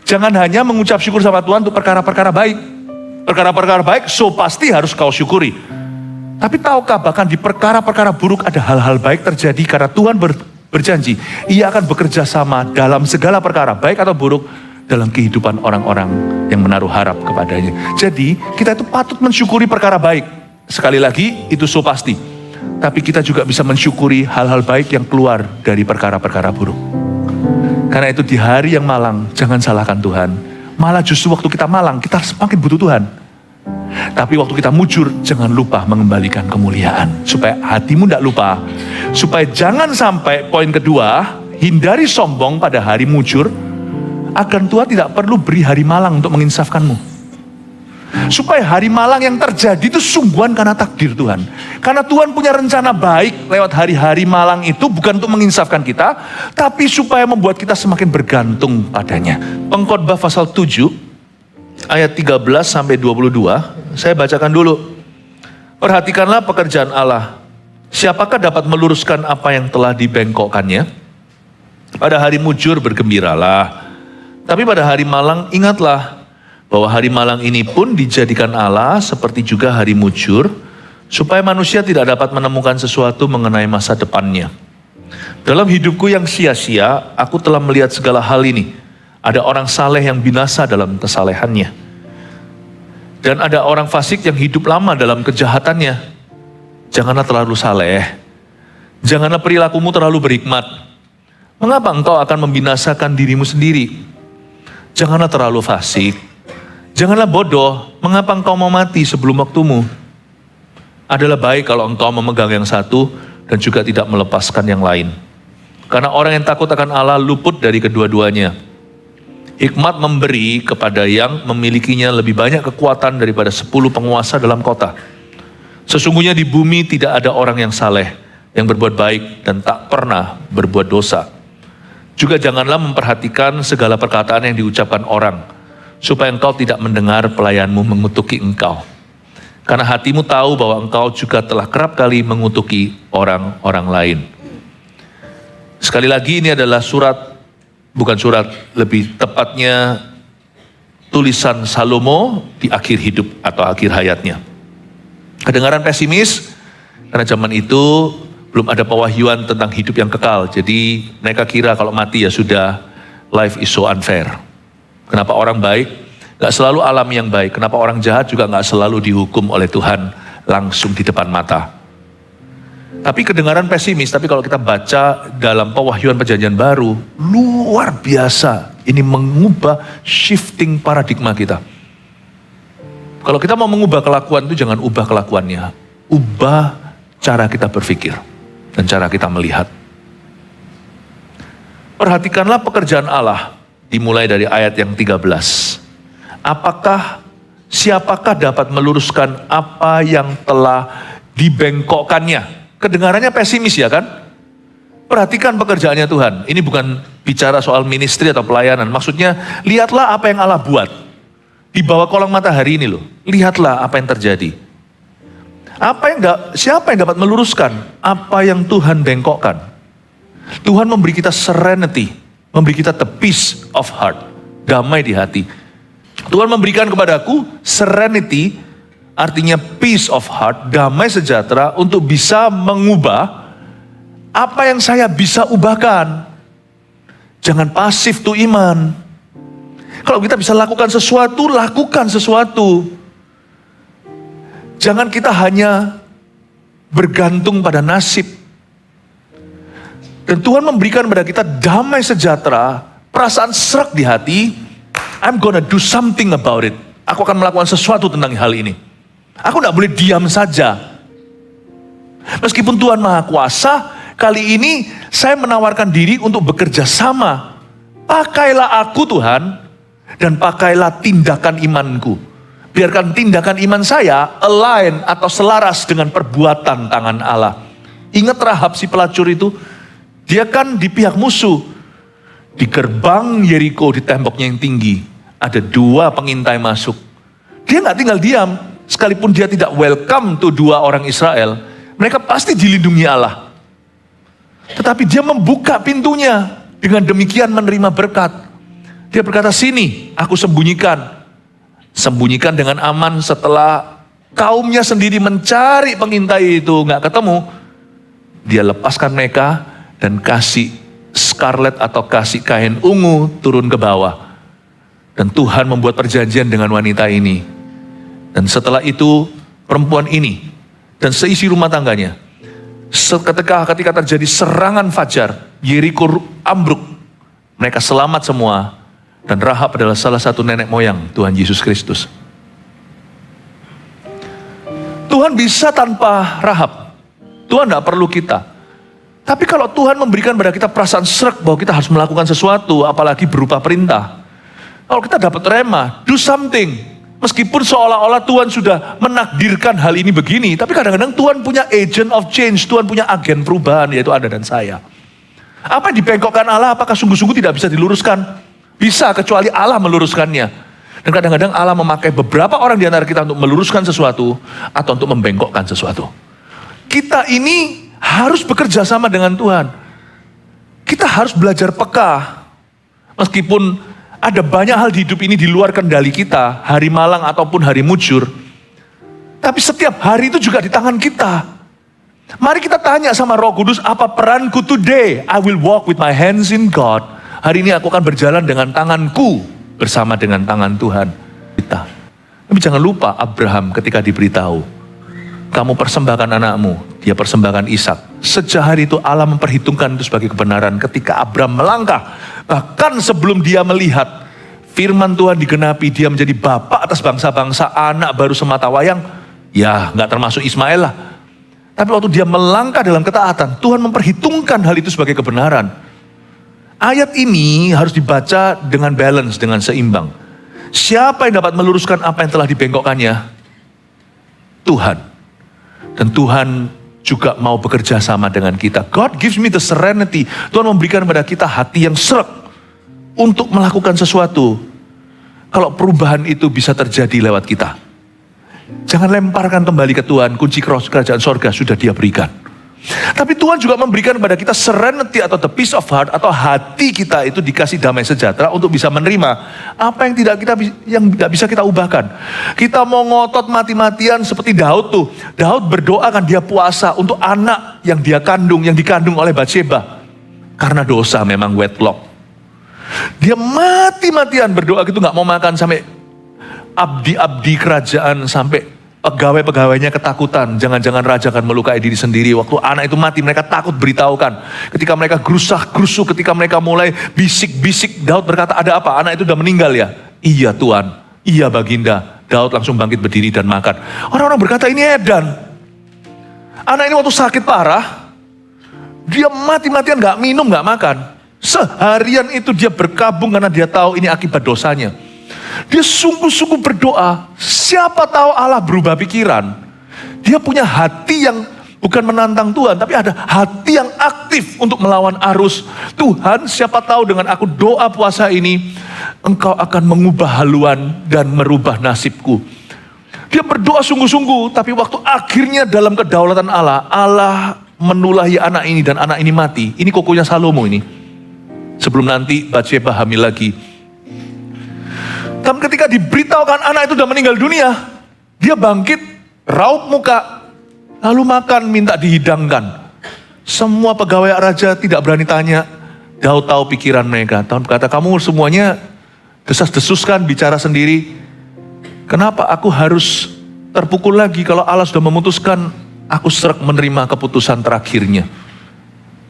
Jangan hanya mengucap syukur sama Tuhan untuk perkara-perkara baik. Perkara-perkara baik so pasti harus kau syukuri. Tapi tahukah bahkan di perkara-perkara buruk ada hal-hal baik terjadi karena Tuhan berjanji. Ia akan bekerja sama dalam segala perkara baik atau buruk dalam kehidupan orang-orang yang menaruh harap kepadanya. Jadi kita itu patut mensyukuri perkara baik. Sekali lagi itu so pasti. Tapi kita juga bisa mensyukuri hal-hal baik yang keluar dari perkara-perkara buruk. Karena itu di hari yang malang, jangan salahkan Tuhan. Malah justru waktu kita malang, kita semakin butuh Tuhan. Tapi waktu kita mujur, jangan lupa mengembalikan kemuliaan. Supaya hatimu tidak lupa. Supaya jangan sampai poin kedua, hindari sombong pada hari mujur, agar Tuhan tidak perlu beri hari malang untuk menginsafkanmu. Supaya hari malang yang terjadi itu sungguhan karena takdir Tuhan. Karena Tuhan punya rencana baik lewat hari-hari malang itu bukan untuk menginsafkan kita, tapi supaya membuat kita semakin bergantung padanya. Pengkhotbah pasal 7 ayat 13 sampai 22, saya bacakan dulu. Perhatikanlah pekerjaan Allah. Siapakah dapat meluruskan apa yang telah dibengkokkannya? Pada hari mujur bergembiralah. Tapi pada hari malang ingatlah bahwa hari malang ini pun dijadikan Allah seperti juga hari mujur, supaya manusia tidak dapat menemukan sesuatu mengenai masa depannya. Dalam hidupku yang sia-sia, aku telah melihat segala hal ini. Ada orang saleh yang binasa dalam kesalehannya. Dan ada orang fasik yang hidup lama dalam kejahatannya. Janganlah terlalu saleh. Janganlah perilakumu terlalu berhikmat. Mengapa engkau akan membinasakan dirimu sendiri? Janganlah terlalu fasik. Janganlah bodoh, mengapa engkau mau mati sebelum waktumu? Adalah baik kalau engkau memegang yang satu dan juga tidak melepaskan yang lain. Karena orang yang takut akan Allah luput dari kedua-duanya. Hikmat memberi kepada yang memilikinya lebih banyak kekuatan daripada 10 penguasa dalam kota. Sesungguhnya di bumi tidak ada orang yang saleh, yang berbuat baik dan tak pernah berbuat dosa. Juga janganlah memperhatikan segala perkataan yang diucapkan orang, supaya engkau tidak mendengar pelayanmu mengutuki engkau. Karena hatimu tahu bahwa engkau juga telah kerap kali mengutuki orang-orang lain. Sekali lagi ini adalah lebih tepatnya tulisan Salomo di akhir hidup atau akhir hayatnya. Kedengaran pesimis, karena zaman itu belum ada pewahyuan tentang hidup yang kekal. Jadi mereka kira kalau mati ya sudah, life is so unfair. Kenapa orang baik gak selalu alami yang baik? Kenapa orang jahat juga gak selalu dihukum oleh Tuhan langsung di depan mata? Tapi kedengaran pesimis, tapi kalau kita baca dalam pewahyuan perjanjian baru, luar biasa. Ini mengubah shifting paradigma kita. Kalau kita mau mengubah kelakuan itu jangan ubah kelakuannya. Ubah cara kita berpikir dan cara kita melihat. Perhatikanlah pekerjaan Allah. Dimulai dari ayat yang 13. Siapakah dapat meluruskan apa yang telah dibengkokkannya? Kedengarannya pesimis ya kan? Perhatikan pekerjaannya Tuhan. Ini bukan bicara soal ministry atau pelayanan. Maksudnya lihatlah apa yang Allah buat. Di bawah kolong matahari ini loh. Lihatlah apa yang terjadi. Siapa yang dapat meluruskan apa yang Tuhan bengkokkan? Tuhan memberi kita serenity. Memberi kita the peace of heart. Damai di hati. Tuhan memberikan kepadaku serenity, artinya peace of heart, damai sejahtera untuk bisa mengubah apa yang saya bisa ubahkan. Jangan pasif tuh iman. Kalau kita bisa lakukan sesuatu, lakukan sesuatu. Jangan kita hanya bergantung pada nasib. Dan Tuhan memberikan kepada kita damai sejahtera, perasaan serak di hati. I'm gonna do something about it. Aku akan melakukan sesuatu tentang hal ini. Aku tidak boleh diam saja. Meskipun Tuhan Maha Kuasa, kali ini saya menawarkan diri untuk bekerja sama. Pakailah aku Tuhan, dan pakailah tindakan imanku. Biarkan tindakan iman saya align atau selaras dengan perbuatan tangan Allah. Ingat Rahab si pelacur itu? Dia kan di pihak musuh. Di gerbang Yeriko, di temboknya yang tinggi, ada 2 pengintai masuk. Dia nggak tinggal diam. Sekalipun dia tidak welcome tuh 2 orang Israel, mereka pasti dilindungi Allah. Tetapi dia membuka pintunya. Dengan demikian menerima berkat. Dia berkata, sini aku sembunyikan. Sembunyikan dengan aman. Setelah kaumnya sendiri mencari pengintai itu nggak ketemu, dia lepaskan mereka dan kasih scarlet atau kasih kain ungu turun ke bawah. Dan Tuhan membuat perjanjian dengan wanita ini. Dan setelah itu perempuan ini dan seisi rumah tangganya, ketika terjadi serangan fajar, Yeriko ambruk, mereka selamat semua. Dan Rahab adalah salah satu nenek moyang Tuhan Yesus Kristus. Tuhan bisa tanpa Rahab. Tuhan tidak perlu kita. Tapi kalau Tuhan memberikan pada kita perasaan srek bahwa kita harus melakukan sesuatu, apalagi berupa perintah. Kalau kita dapat rema, do something. Meskipun seolah-olah Tuhan sudah menakdirkan hal ini begini, tapi kadang-kadang Tuhan punya agent of change, Tuhan punya agen perubahan, yaitu Anda dan saya. Apa yang dibengkokkan Allah, apakah sungguh-sungguh tidak bisa diluruskan? Bisa, kecuali Allah meluruskannya. Dan kadang-kadang Allah memakai beberapa orang di antara kita untuk meluruskan sesuatu atau untuk membengkokkan sesuatu. Kita ini harus bekerja sama dengan Tuhan. Kita harus belajar peka. Meskipun ada banyak hal di hidup ini di luar kendali kita, hari malang ataupun hari mujur. Tapi setiap hari itu juga di tangan kita. Mari kita tanya sama Roh Kudus, apa peranku today? I will walk with my hands in God. Hari ini aku akan berjalan dengan tanganku bersama dengan tangan Tuhan kita. Tapi jangan lupa Abraham ketika diberitahu, kamu persembahkan anakmu, dia persembahkan Ishak. Sejak hari itu Allah memperhitungkan itu sebagai kebenaran ketika Abraham melangkah. Bahkan sebelum dia melihat firman Tuhan digenapi, dia menjadi bapak atas bangsa-bangsa, anak baru semata wayang. Ya, nggak termasuk Ismail lah. Tapi waktu dia melangkah dalam ketaatan, Tuhan memperhitungkan hal itu sebagai kebenaran. Ayat ini harus dibaca dengan balance, dengan seimbang. Siapa yang dapat meluruskan apa yang telah dibengkokkannya? Tuhan. Dan Tuhan juga mau bekerja sama dengan kita. God gives me the serenity. Tuhan memberikan kepada kita hati yang srek untuk melakukan sesuatu. Kalau perubahan itu bisa terjadi lewat kita. Jangan lemparkan kembali ke Tuhan, kunci kerajaan sorga sudah Dia berikan. Tapi Tuhan juga memberikan kepada kita serenity atau the peace of heart, atau hati kita itu dikasih damai sejahtera untuk bisa menerima apa yang tidak bisa kita ubahkan. Kita mau ngotot mati-matian seperti Daud tuh. Daud berdoa kan, dia puasa untuk anak yang dia kandung, yang dikandung oleh Batsheba. Karena dosa memang wedlock. Dia mati-matian berdoa gitu, gak mau makan sampai abdi-abdi kerajaan, sampai pegawai-pegawainya ketakutan, jangan-jangan raja akan melukai diri sendiri. Waktu anak itu mati, mereka takut beritahukan. Ketika mereka gerusah-gerusu, ketika mereka mulai bisik-bisik, Daud berkata, ada apa? Anak itu sudah meninggal ya? Iya Tuhan, iya Baginda. Daud langsung bangkit berdiri dan makan. Orang-orang berkata, ini edan. Anak ini waktu sakit parah, dia mati-matian gak minum, gak makan. Seharian itu dia berkabung karena dia tahu ini akibat dosanya. Dia sungguh-sungguh berdoa. Siapa tahu Allah berubah pikiran. Dia punya hati yang bukan menantang Tuhan, tapi ada hati yang aktif untuk melawan arus. Tuhan, siapa tahu dengan aku doa puasa ini, Engkau akan mengubah haluan dan merubah nasibku. Dia berdoa sungguh-sungguh, tapi waktu akhirnya dalam kedaulatan Allah, Allah menulahi anak ini dan anak ini mati. Ini kokonya Salomo ini. Sebelum nanti Batsheba hamil lagi. Dan ketika diberitahukan anak itu sudah meninggal dunia, dia bangkit, raup muka, lalu makan, minta dihidangkan. Semua pegawai raja tidak berani tanya. Daud tahu pikiran mereka. Daud berkata, kamu semuanya desas-desus kan, bicara sendiri. Kenapa aku harus terpukul lagi kalau Allah sudah memutuskan aku srek menerima keputusan terakhirnya.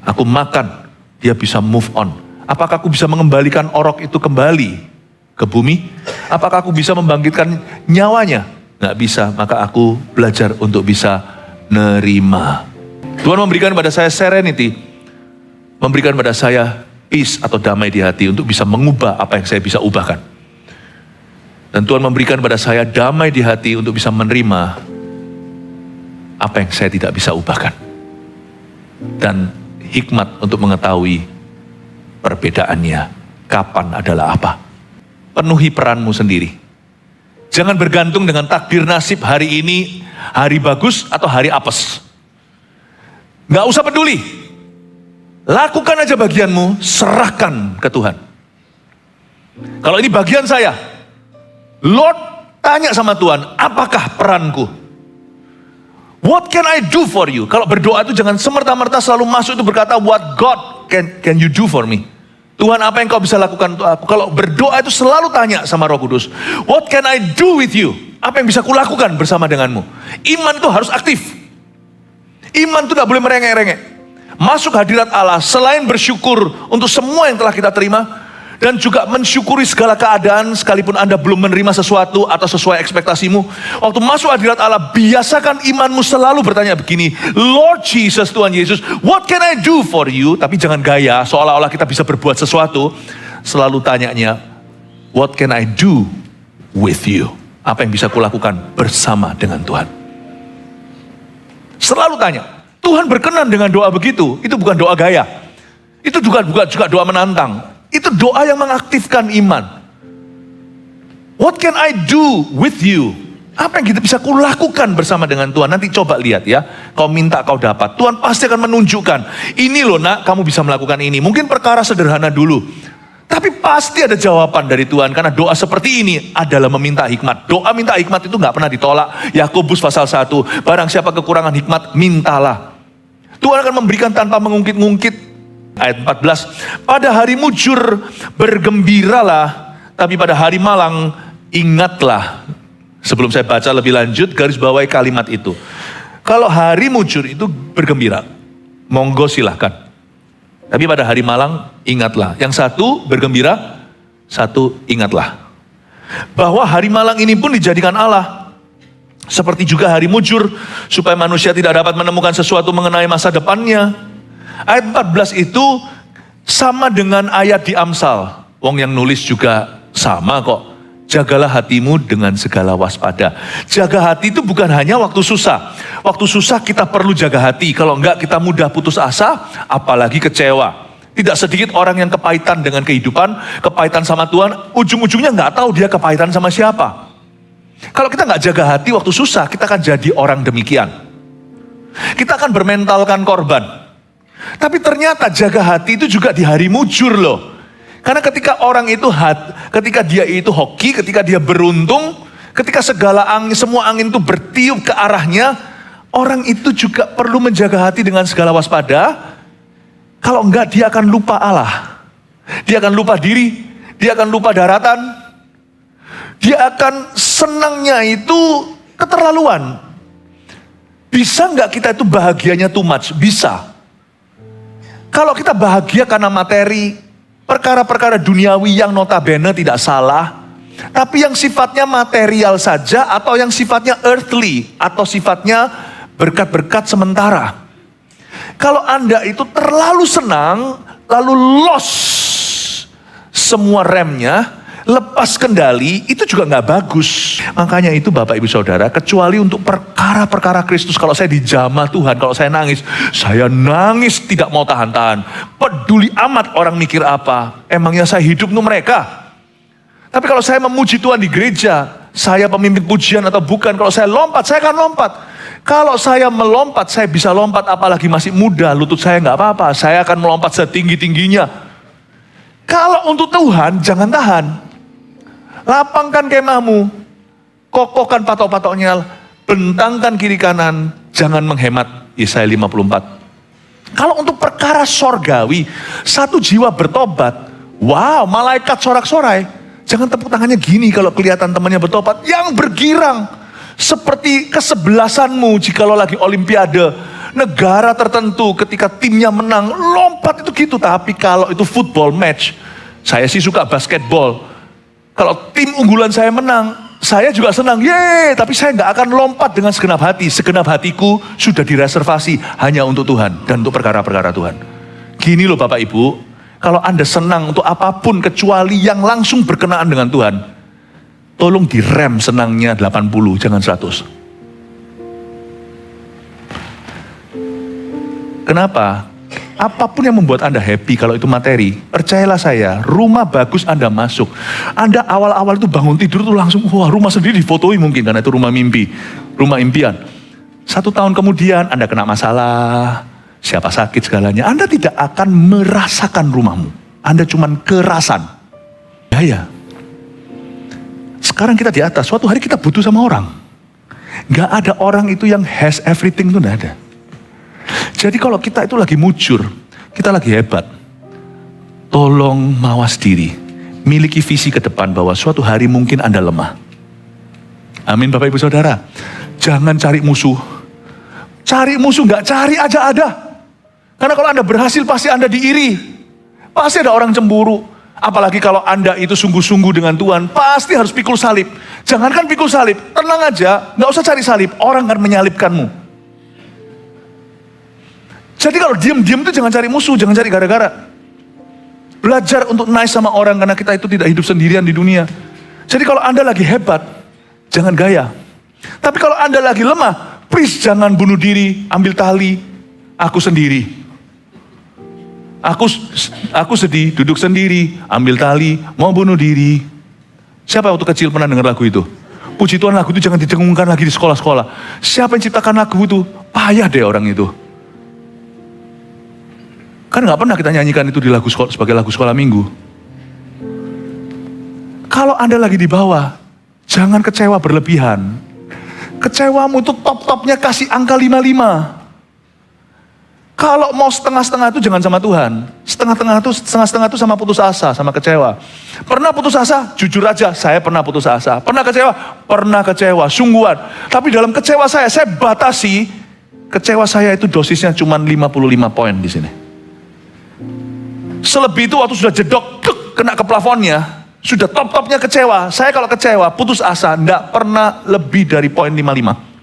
Aku makan, dia bisa move on. Apakah aku bisa mengembalikan orok itu kembali ke bumi? Apakah aku bisa membangkitkan nyawanya? Nggak bisa, maka aku belajar untuk bisa nerima. Tuhan memberikan pada saya serenity, memberikan pada saya peace atau damai di hati untuk bisa mengubah apa yang saya bisa ubahkan. Dan Tuhan memberikan pada saya damai di hati untuk bisa menerima apa yang saya tidak bisa ubahkan. Dan hikmat untuk mengetahui perbedaannya, kapan adalah apa. Penuhi peranmu sendiri. Jangan bergantung dengan takdir nasib hari ini, hari bagus atau hari apes. Gak usah peduli. Lakukan aja bagianmu, serahkan ke Tuhan. Kalau ini bagian saya, Lord tanya sama Tuhan, apakah peranku? What can I do for you? Kalau berdoa itu jangan semerta-merta selalu masuk itu berkata, what God can you do for me? Tuhan, apa yang kau bisa lakukan untuk aku? Kalau berdoa itu selalu tanya sama Roh Kudus, what can I do with you? Apa yang bisa kulakukan bersama denganmu? Iman itu harus aktif. Iman itu tidak boleh merengek-rengek. Masuk hadirat Allah selain bersyukur untuk semua yang telah kita terima, dan juga mensyukuri segala keadaan sekalipun Anda belum menerima sesuatu atau sesuai ekspektasimu. Waktu masuk hadirat Allah, biasakan imanmu selalu bertanya begini, Lord Jesus, Tuhan Yesus, what can I do for you? Tapi jangan gaya seolah-olah kita bisa berbuat sesuatu. Selalu tanyanya, what can I do with you? Apa yang bisa kulakukan bersama dengan Tuhan? Selalu tanya. Tuhan berkenan dengan doa begitu. Itu bukan doa gaya. Itu juga doa menantang. Itu doa yang mengaktifkan iman. What can I do with you? Apa yang kita bisa kulakukan bersama dengan Tuhan? Nanti coba lihat ya. Kau minta, kau dapat. Tuhan pasti akan menunjukkan. Ini loh nak, kamu bisa melakukan ini. Mungkin perkara sederhana dulu. Tapi pasti ada jawaban dari Tuhan. Karena doa seperti ini adalah meminta hikmat. Doa minta hikmat itu gak pernah ditolak. Yakobus pasal 1. Barang siapa kekurangan hikmat, mintalah. Tuhan akan memberikan tanpa mengungkit-ungkit. Ayat 14, pada hari mujur bergembiralah, tapi pada hari malang ingatlah. Sebelum saya baca lebih lanjut, garis bawahi kalimat itu. Kalau hari mujur itu bergembira, monggo silahkan. Tapi pada hari malang ingatlah. Yang satu bergembira, satu ingatlah. Bahwa hari malang ini pun dijadikan Allah. Seperti juga hari mujur, supaya manusia tidak dapat menemukan sesuatu mengenai masa depannya. Ayat 14 itu sama dengan ayat di Amsal. Wong yang nulis juga sama kok. Jagalah hatimu dengan segala waspada. Jaga hati itu bukan hanya waktu susah. Waktu susah kita perlu jaga hati. Kalau enggak kita mudah putus asa, apalagi kecewa. Tidak sedikit orang yang kepahitan dengan kehidupan, kepahitan sama Tuhan, ujung-ujungnya enggak tahu dia kepahitan sama siapa. Kalau kita enggak jaga hati waktu susah, kita akan jadi orang demikian. Kita akan bermentalkan korban. Tapi ternyata jaga hati itu juga di hari mujur loh. Karena ketika orang itu ketika dia itu hoki, ketika dia beruntung, ketika segala angin, semua angin itu bertiup ke arahnya, orang itu juga perlu menjaga hati dengan segala waspada. Kalau enggak dia akan lupa Allah. Dia akan lupa diri, dia akan lupa daratan. Dia akan senangnya itu keterlaluan. Bisa enggak kita itu bahagianya too much? Bisa. Kalau kita bahagia karena materi, perkara-perkara duniawi yang notabene tidak salah, tapi yang sifatnya material saja atau yang sifatnya earthly atau sifatnya berkat-berkat sementara. Kalau Anda itu terlalu senang, lalu lost semua remnya, lepas kendali, itu juga nggak bagus. Makanya itu Bapak Ibu Saudara, kecuali untuk perkara-perkara Kristus, kalau saya dijamah Tuhan, kalau saya nangis tidak mau tahan-tahan. Peduli amat orang mikir apa, emangnya saya hidup untuk mereka. Tapi kalau saya memuji Tuhan di gereja, saya pemimpin pujian atau bukan, kalau saya lompat, saya akan lompat. Kalau saya melompat, saya bisa lompat, apalagi masih muda, lutut saya nggak apa-apa, saya akan melompat setinggi-tingginya. Kalau untuk Tuhan, jangan tahan. Lapangkan kemahmu, kokohkan patok-patoknya, bentangkan kiri kanan, jangan menghemat. Yesaya 54. Kalau untuk perkara sorgawi, satu jiwa bertobat, wow, malaikat sorak-sorai. Jangan tepuk tangannya gini kalau kelihatan temannya bertobat, yang bergirang. Seperti kesebelasanmu jikalau lagi olimpiade, negara tertentu ketika timnya menang, lompat itu gitu. Tapi kalau itu football match, saya sih suka basketball. Kalau tim unggulan saya menang, saya juga senang, yeay, tapi saya nggak akan lompat dengan segenap hati. Segenap hatiku sudah direservasi hanya untuk Tuhan dan untuk perkara-perkara Tuhan. Gini loh Bapak Ibu, kalau Anda senang untuk apapun kecuali yang langsung berkenaan dengan Tuhan, tolong direm senangnya 80, jangan 100. Kenapa? Apapun yang membuat Anda happy kalau itu materi, percayalah saya, rumah bagus Anda masuk. Anda awal-awal itu bangun tidur tuh langsung, wah rumah sendiri difotoi mungkin karena itu rumah mimpi, rumah impian. 1 tahun kemudian Anda kena masalah, siapa sakit segalanya, Anda tidak akan merasakan rumahmu. Anda cuman kerasan. gaya. Sekarang kita di atas, suatu hari kita butuh sama orang. Gak ada orang itu yang has everything, itu gak ada. Jadi kalau kita itu lagi mujur, kita lagi hebat, tolong mawas diri. Miliki visi ke depan bahwa suatu hari mungkin Anda lemah. Amin Bapak Ibu Saudara. Jangan cari musuh. Cari musuh gak cari aja ada. Karena kalau Anda berhasil pasti Anda diiri. Pasti ada orang cemburu. Apalagi kalau Anda itu sungguh-sungguh dengan Tuhan, pasti harus pikul salib. Jangankan pikul salib, tenang aja, gak usah cari salib. Orang akan menyalibkanmu. Jadi kalau diam-diam itu jangan cari musuh, jangan cari gara-gara. Belajar untuk nice sama orang karena kita itu tidak hidup sendirian di dunia. Jadi kalau Anda lagi hebat, jangan gaya. Tapi kalau Anda lagi lemah, please jangan bunuh diri, ambil tali, aku sendiri. Aku sedih, duduk sendiri, ambil tali, mau bunuh diri. Siapa waktu kecil pernah dengar lagu itu? Puji Tuhan, lagu itu jangan didengungkan lagi di sekolah-sekolah. Siapa yang ciptakan lagu itu? Payah deh orang itu. Kan gak pernah kita nyanyikan itu di lagu sekolah, sebagai lagu sekolah minggu. Kalau Anda lagi di bawah, jangan kecewa berlebihan. Kecewamu itu top-topnya kasih angka 55. Kalau mau setengah-setengah itu jangan sama Tuhan. Setengah-setengah itu sama putus asa, sama kecewa. Pernah putus asa? Jujur aja, saya pernah putus asa. Pernah kecewa? Pernah kecewa, sungguhan. Tapi dalam kecewa saya batasi. Kecewa saya itu dosisnya cuma 55 poin di sini. Selebih itu waktu sudah jedok, kena ke plafonnya, sudah top-topnya kecewa. Saya kalau kecewa, putus asa, enggak pernah lebih dari poin 55.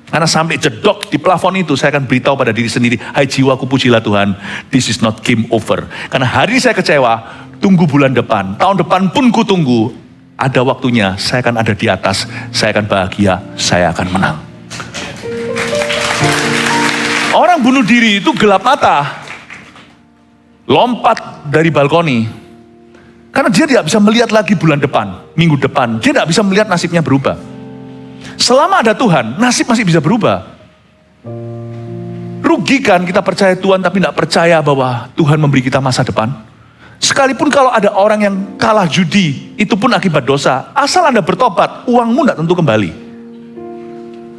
Karena sampai jedok di plafon itu, saya akan beritahu pada diri sendiri, hai jiwaku pujilah Tuhan, this is not game over. Karena hari saya kecewa, tunggu bulan depan, tahun depan pun ku tunggu. Ada waktunya, saya akan ada di atas, saya akan bahagia, saya akan menang. Orang bunuh diri itu gelap mata. Lompat dari balkoni. Karena dia tidak bisa melihat lagi bulan depan, minggu depan. Dia tidak bisa melihat nasibnya berubah. Selama ada Tuhan, nasib masih bisa berubah. Rugi kan kita percaya Tuhan tapi tidak percaya bahwa Tuhan memberi kita masa depan. Sekalipun kalau ada orang yang kalah judi, itu pun akibat dosa. Asal Anda bertobat, uangmu tidak tentu kembali.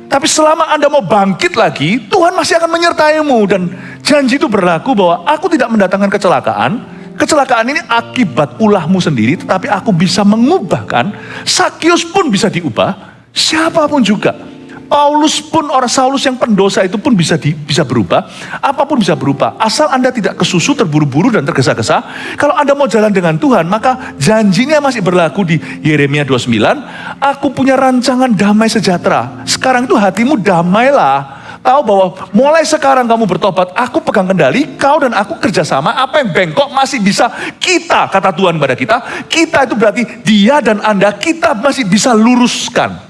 Tapi selama Anda mau bangkit lagi, Tuhan masih akan menyertaimu. Dan janji itu berlaku bahwa aku tidak mendatangkan kecelakaan. Kecelakaan ini akibat ulahmu sendiri, tetapi aku bisa mengubahkan. Sakyus pun bisa diubah, siapapun juga. Paulus pun, orang Saulus yang pendosa itu pun bisa berubah. Apapun bisa berubah. Asal Anda tidak kesusu, terburu-buru dan tergesa-gesa. Kalau Anda mau jalan dengan Tuhan, maka janjinya masih berlaku di Yeremia 29. Aku punya rancangan damai sejahtera. Sekarang itu hatimu damailah. Tahu bahwa mulai sekarang kamu bertobat, aku pegang kendali, kau dan aku kerjasama. Apa yang bengkok masih bisa kita, kata Tuhan pada kita. Kita itu berarti dia dan Anda, kita masih bisa luruskan.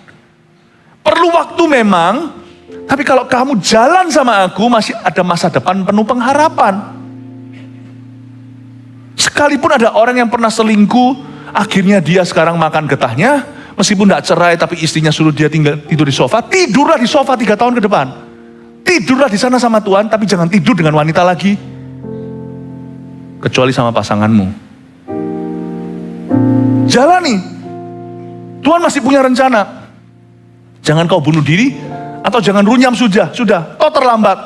Perlu waktu memang, tapi kalau kamu jalan sama aku, masih ada masa depan penuh pengharapan. Sekalipun ada orang yang pernah selingkuh, akhirnya dia sekarang makan getahnya, meskipun tidak cerai, tapi istrinya suruh dia tidur di sofa, tidurlah di sofa 3 tahun ke depan. Tidurlah di sana sama Tuhan, tapi jangan tidur dengan wanita lagi. Kecuali sama pasanganmu. Jalani. Tuhan masih punya rencana. Jangan kau bunuh diri, atau jangan runyam sudah, kau terlambat.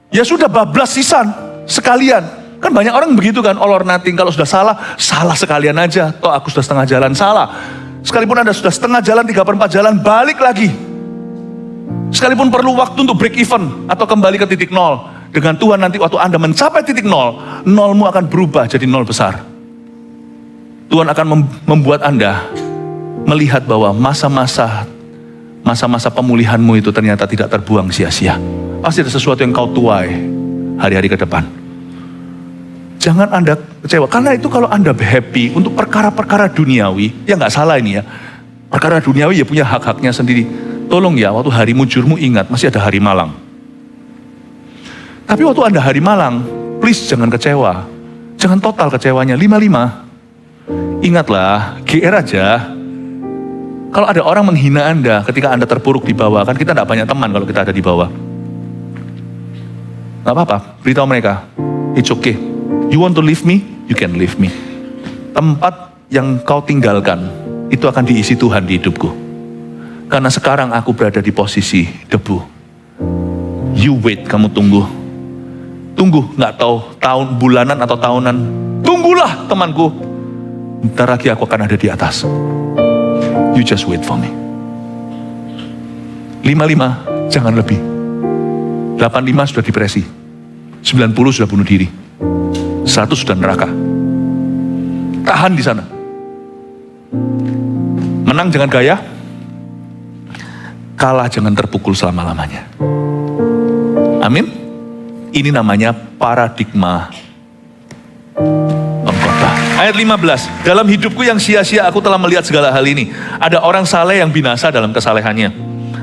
Ya sudah, bablas sisan, sekalian. Kan banyak orang begitu kan, all or nothing. Kalau sudah salah sekalian aja. Toh aku sudah setengah jalan, salah. Sekalipun Anda sudah setengah jalan, 3/4 jalan, balik lagi. Sekalipun perlu waktu untuk break even, atau kembali ke titik nol. Dengan Tuhan nanti waktu Anda mencapai titik nol, nolmu akan berubah jadi nol besar. Tuhan akan membuat Anda melihat bahwa masa-masa pemulihanmu itu ternyata tidak terbuang sia-sia. Pasti ada sesuatu yang kau tuai hari-hari ke depan. Jangan Anda kecewa. Karena itu kalau Anda happy untuk perkara-perkara duniawi, ya nggak salah ini ya. Perkara duniawi ya punya hak-haknya sendiri. Tolong ya, waktu hari mujurmu ingat, masih ada hari malang. Tapi waktu Anda hari malang, please jangan kecewa. Jangan total kecewanya, 55. Ingatlah, GR aja. Kalau ada orang menghina Anda ketika Anda terpuruk di bawah, kan kita tidak banyak teman kalau kita ada di bawah. Gak apa-apa, beritahu mereka, it's okay. You want to leave me? You can leave me. Tempat yang kau tinggalkan, itu akan diisi Tuhan di hidupku. Karena sekarang aku berada di posisi debu. You wait, kamu tunggu. Tunggu, gak tahu tahun, bulanan atau tahunan. Tunggulah temanku. Bentar lagi aku akan ada di atas. You just wait for me. 55, jangan lebih. 85 sudah depresi. 90 sudah bunuh diri. 100 sudah neraka. Tahan di sana. Menang jangan gaya. Kalah jangan terpukul selama-lamanya. Amin. Ini namanya paradigma pengkhotbah. Ayat 15. Dalam hidupku yang sia-sia aku telah melihat segala hal ini. Ada orang saleh yang binasa dalam kesalehannya.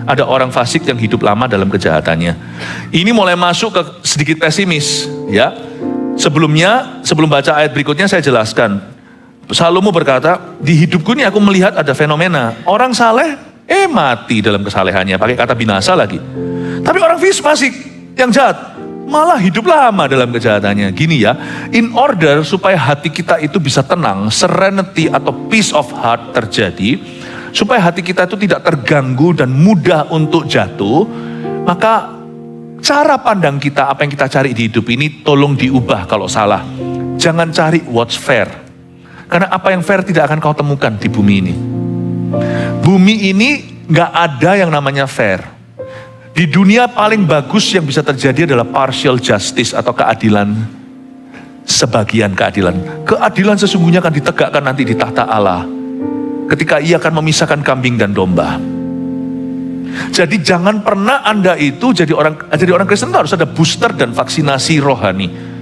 Ada orang fasik yang hidup lama dalam kejahatannya. Ini mulai masuk ke sedikit pesimis, ya. Sebelum baca ayat berikutnya saya jelaskan. Salomo berkata, di hidupku ini aku melihat ada fenomena. Orang saleh, mati dalam kesalehannya. Pakai kata binasa lagi. Tapi orang fasik yang jahat, malah hidup lama dalam kejahatannya. Gini ya, in order supaya hati kita itu bisa tenang, serenity atau peace of heart terjadi, supaya hati kita itu tidak terganggu dan mudah untuk jatuh, maka cara pandang kita, apa yang kita cari di hidup ini, tolong diubah kalau salah. Jangan cari what's fair. Karena apa yang fair tidak akan kau temukan di bumi ini. Bumi ini gak ada yang namanya fair. Di dunia paling bagus yang bisa terjadi adalah partial justice atau keadilan. Sebagian keadilan. Keadilan sesungguhnya akan ditegakkan nanti di tahta Allah. Ketika ia akan memisahkan kambing dan domba. Jadi jangan pernah Anda itu jadi orang Kristen itu harus ada booster dan vaksinasi rohani.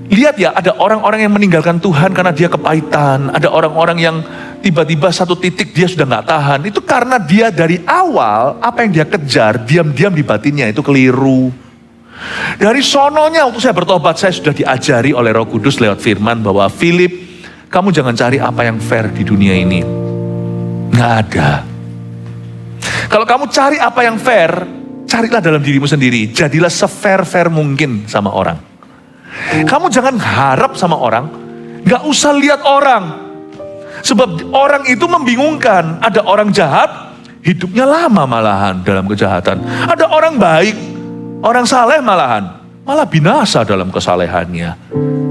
Lihat ya, ada orang-orang yang meninggalkan Tuhan karena dia kepahitan. Ada orang-orang yang tiba-tiba satu titik dia sudah gak tahan. Itu karena dia dari awal apa yang dia kejar diam-diam di batinnya itu keliru. Dari sononya waktu saya bertobat, saya sudah diajari oleh Roh Kudus lewat firman bahwa Philip, kamu jangan cari apa yang fair di dunia ini. Nggak ada. Kalau kamu cari apa yang fair, carilah dalam dirimu sendiri. Jadilah se-fair-fair mungkin sama orang. Kamu jangan harap sama orang. Nggak usah lihat orang. Sebab orang itu membingungkan. Ada orang jahat, hidupnya lama malahan dalam kejahatan. Ada orang baik, orang saleh malah binasa dalam kesalehannya.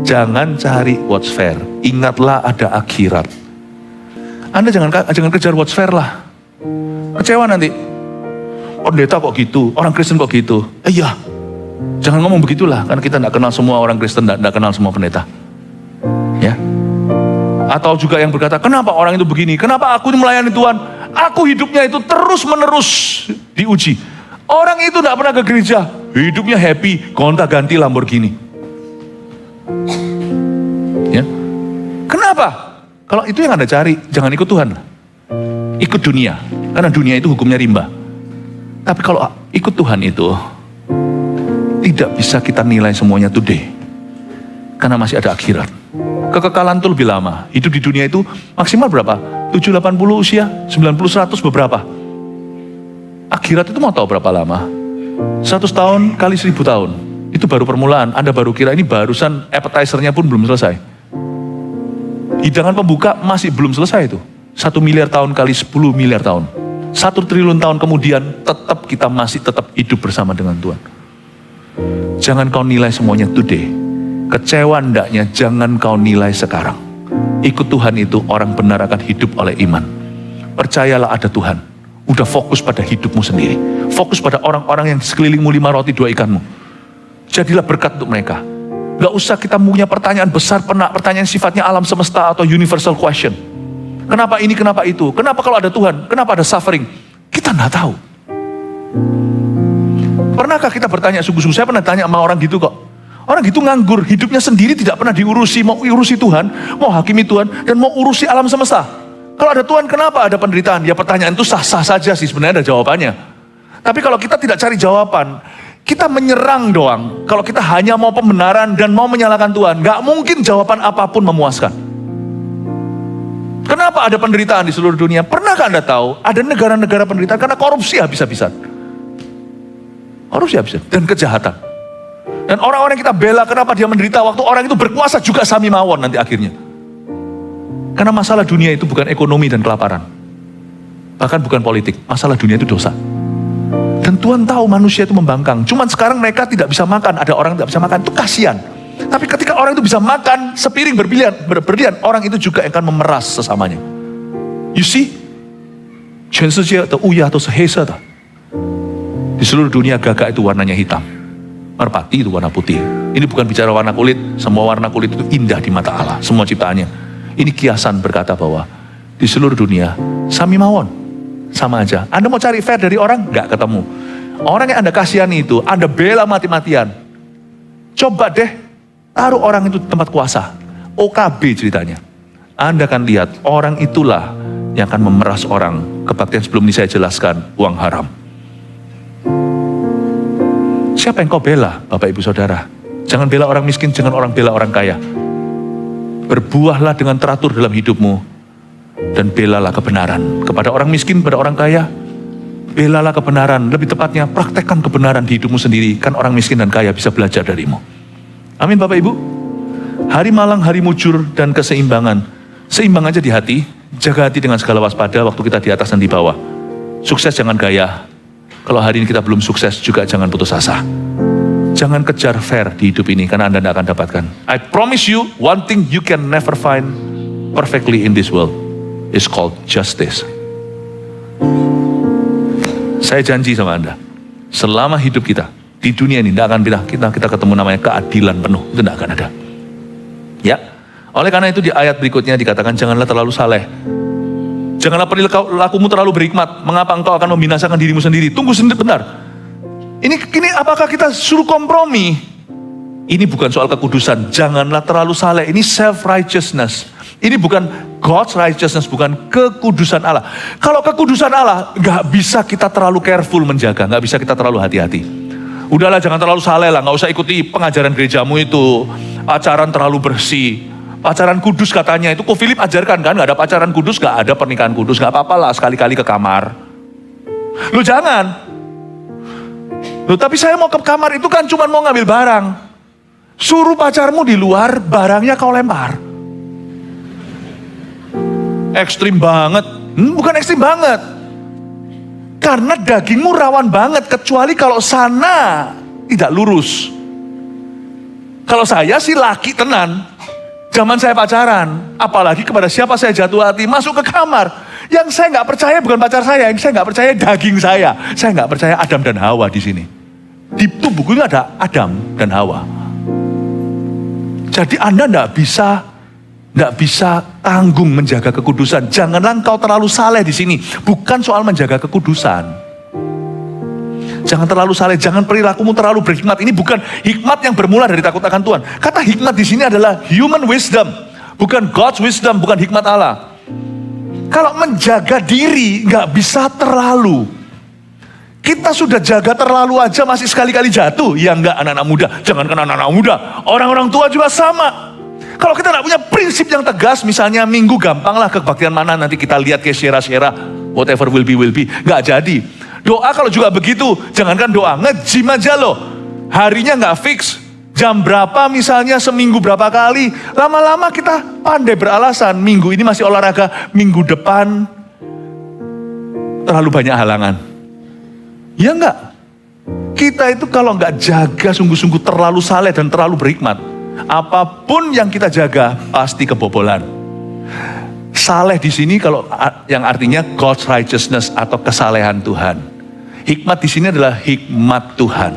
Jangan cari what's fair. Ingatlah ada akhirat. Anda jangan kejar what's fair lah. Kecewa nanti. Pendeta kok gitu, orang Kristen kok gitu. Iya, jangan ngomong begitulah. Karena kita tidak kenal semua orang Kristen, tidak kenal semua pendeta. Ya. Atau juga yang berkata, kenapa orang itu begini? Kenapa aku ini melayani Tuhan? Aku hidupnya itu terus menerus diuji. Orang itu tidak pernah ke gereja, hidupnya happy, gonta-ganti Lamborghini. Ya. Kenapa? Kalau itu yang Anda cari, jangan ikut Tuhan. Ikut dunia, karena dunia itu hukumnya rimba. Tapi kalau ikut Tuhan itu, tidak bisa kita nilai semuanya today. Karena masih ada akhirat. Kekekalan itu lebih lama. Hidup di dunia itu maksimal berapa? 7-80 usia, 90-100 beberapa. Akhirat itu mau tahu berapa lama? 100 tahun kali 1000 tahun. Itu baru permulaan. Anda baru kira ini barusan appetizer-nya pun belum selesai. Hidangan pembuka masih belum selesai itu. 1 miliar tahun kali 10 miliar tahun. 1 triliun tahun kemudian kita masih tetap hidup bersama dengan Tuhan. Jangan kau nilai semuanya today. Kecewa ndaknya jangan kau nilai sekarang. Ikut Tuhan itu orang benar akan hidup oleh iman. Percayalah ada Tuhan. Udah fokus pada hidupmu sendiri. Fokus pada orang-orang yang sekelilingmu 5 roti 2 ikanmu. Jadilah berkat untuk mereka. Gak usah kita punya pertanyaan besar, pertanyaan sifatnya alam semesta atau universal question. Kenapa ini, kenapa itu? Kenapa kalau ada Tuhan? Kenapa ada suffering? Kita gak tahu. Pernahkah kita bertanya sungguh-sungguh? Saya pernah tanya sama orang gitu kok. Orang gitu nganggur, hidupnya sendiri tidak pernah diurusi. Mau urusi Tuhan, mau hakimi Tuhan, dan mau urusi alam semesta. Kalau ada Tuhan, kenapa ada penderitaan? Ya pertanyaan itu sah-sah saja sih, sebenarnya ada jawabannya. Tapi kalau kita tidak cari jawaban, kita menyerang doang. Kalau kita hanya mau pembenaran dan mau menyalahkan Tuhan, gak mungkin jawaban apapun memuaskan. Kenapa ada penderitaan di seluruh dunia? Pernahkah Anda tahu, ada negara-negara penderitaan karena korupsi habis-habisan. Korupsi habis-habisan, dan kejahatan. Dan orang-orang yang kita bela, kenapa dia menderita waktu orang itu berkuasa juga sami mawon nanti akhirnya. Karena masalah dunia itu bukan ekonomi dan kelaparan. Bahkan bukan politik, masalah dunia itu dosa. Dan Tuhan tahu manusia itu membangkang. Cuman sekarang mereka tidak bisa makan, ada orang tidak bisa makan, itu kasihan. Tapi ketika orang itu bisa makan sepiring berlian, orang itu juga akan memeras sesamanya. You see? 全世界的乌鸦都是黑色的. Di seluruh dunia gagak itu warnanya hitam. Merpati itu warna putih. Ini bukan bicara warna kulit, semua warna kulit itu indah di mata Allah, semua ciptaannya. Ini kiasan berkata bahwa di seluruh dunia sami mawon, sama aja. Anda mau cari fair dari orang, nggak ketemu. Orang yang Anda kasihani itu, Anda bela mati-matian. Coba deh, taruh orang itu di tempat kuasa. OKB ceritanya. Anda akan lihat, orang itulah yang akan memeras orang. Kebaktian sebelum ini saya jelaskan, uang haram. Siapa yang kau bela, Bapak Ibu Saudara? Jangan bela orang miskin, jangan bela orang kaya. Berbuahlah dengan teratur dalam hidupmu. Dan belalah kebenaran. Kepada orang miskin, kepada orang kaya, belalah kebenaran. Lebih tepatnya, praktekkan kebenaran di hidupmu sendiri. Kan orang miskin dan kaya bisa belajar darimu. Amin Bapak Ibu. Hari malang, hari mujur, dan keseimbangan. Seimbang aja di hati. Jaga hati dengan segala waspada waktu kita di atas dan di bawah. Sukses jangan gaya. Kalau hari ini kita belum sukses juga jangan putus asa. Jangan kejar fair di hidup ini karena Anda tidak akan dapatkan. I promise you, one thing you can never find perfectly in this world is called justice. Saya janji sama Anda, selama hidup kita di dunia ini tidak akan kita ketemu namanya keadilan penuh, itu tidak akan ada. Ya, oleh karena itu di ayat berikutnya dikatakan janganlah terlalu saleh. Janganlah perilakumu terlalu berhikmat. Mengapa engkau akan membinasakan dirimu sendiri? Tunggu sebentar, benar. Ini apakah kita suruh kompromi? Ini bukan soal kekudusan. Janganlah terlalu saleh. Ini self-righteousness. Ini bukan God's righteousness, bukan kekudusan Allah. Kalau kekudusan Allah, nggak bisa kita terlalu careful menjaga. Nggak bisa kita terlalu hati-hati. Udahlah jangan terlalu saleh lah. Nggak usah ikuti pengajaran gerejamu itu. Pacaran terlalu bersih. Pacaran kudus katanya. Itu kok Philip ajarkan kan. Nggak ada pacaran kudus, nggak ada pernikahan kudus. Nggak apa-apa lah sekali-kali ke kamar. Lu jangan. Loh, tapi saya mau ke kamar itu kan cuma mau ngambil barang. Suruh pacarmu di luar, barangnya kau lempar. Ekstrim banget. Bukan ekstrim banget. Karena dagingmu rawan banget, kecuali kalau sana tidak lurus. Kalau saya sih laki tenan. Zaman saya pacaran, apalagi kepada siapa saya jatuh hati, masuk ke kamar. Yang saya nggak percaya bukan pacar saya, yang saya nggak percaya daging saya. Saya nggak percaya Adam dan Hawa di sini. Di tubuhku ada Adam dan Hawa. Jadi Anda tidak bisa tanggung menjaga kekudusan. Janganlah engkau terlalu saleh di sini. Bukan soal menjaga kekudusan. Jangan terlalu saleh, jangan perilakumu terlalu berhikmat. Ini bukan hikmat yang bermula dari takut akan Tuhan. Kata hikmat di sini adalah human wisdom, bukan God's wisdom, bukan hikmat Allah. Kalau menjaga diri nggak bisa terlalu. Kita sudah jaga terlalu aja masih sekali-kali jatuh. Ya enggak anak-anak muda, jangankan anak-anak muda, orang-orang tua juga sama. Kalau kita nggak punya prinsip yang tegas, misalnya minggu gampanglah kebaktian mana nanti kita lihat ke share-share, whatever will be, nggak jadi. Doa kalau juga begitu, jangankan doa, nge-gym aja loh. Harinya nggak fix, jam berapa misalnya, seminggu berapa kali. Lama-lama kita pandai beralasan, minggu ini masih olahraga, minggu depan terlalu banyak halangan. Ya enggak? Kita itu kalau nggak jaga sungguh-sungguh terlalu saleh dan terlalu berhikmat, apapun yang kita jaga pasti kebobolan. Saleh di sini kalau yang artinya God's righteousness atau kesalehan Tuhan. Hikmat di sini adalah hikmat Tuhan